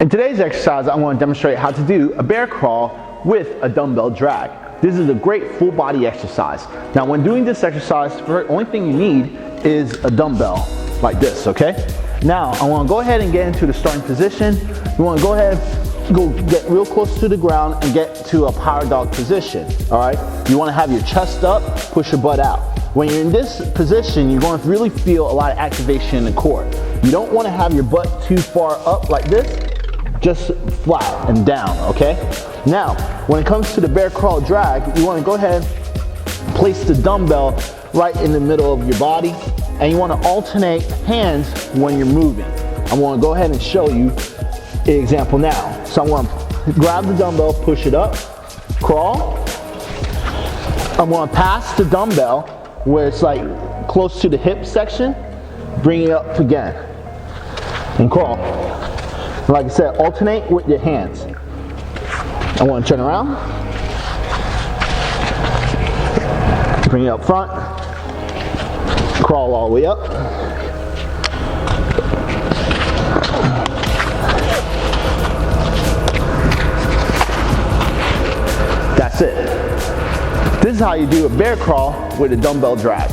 In today's exercise, I want to demonstrate how to do a bear crawl with a dumbbell drag. This is a great full body exercise. Now when doing this exercise, the only thing you need is a dumbbell like this, okay? Now I want to go ahead and get into the starting position. You want to go ahead, get real close to the ground and get to a power dog position, all right? You want to have your chest up, push your butt out. When you're in this position, you're going to really feel a lot of activation in the core. You don't want to have your butt too far up like this, just flat and down, okay? Now, when it comes to the bear crawl drag, you want to go ahead, place the dumbbell right in the middle of your body, and you want to alternate hands when you're moving. I want to go ahead and show you the example now. So I want to grab the dumbbell, push it up, crawl. I want to pass the dumbbell where it's like close to the hip section, bring it up again, and crawl. Like I said, alternate with your hands. I want to turn around, bring it up front, crawl all the way up, that's it. This is how you do a bear crawl with a dumbbell drag.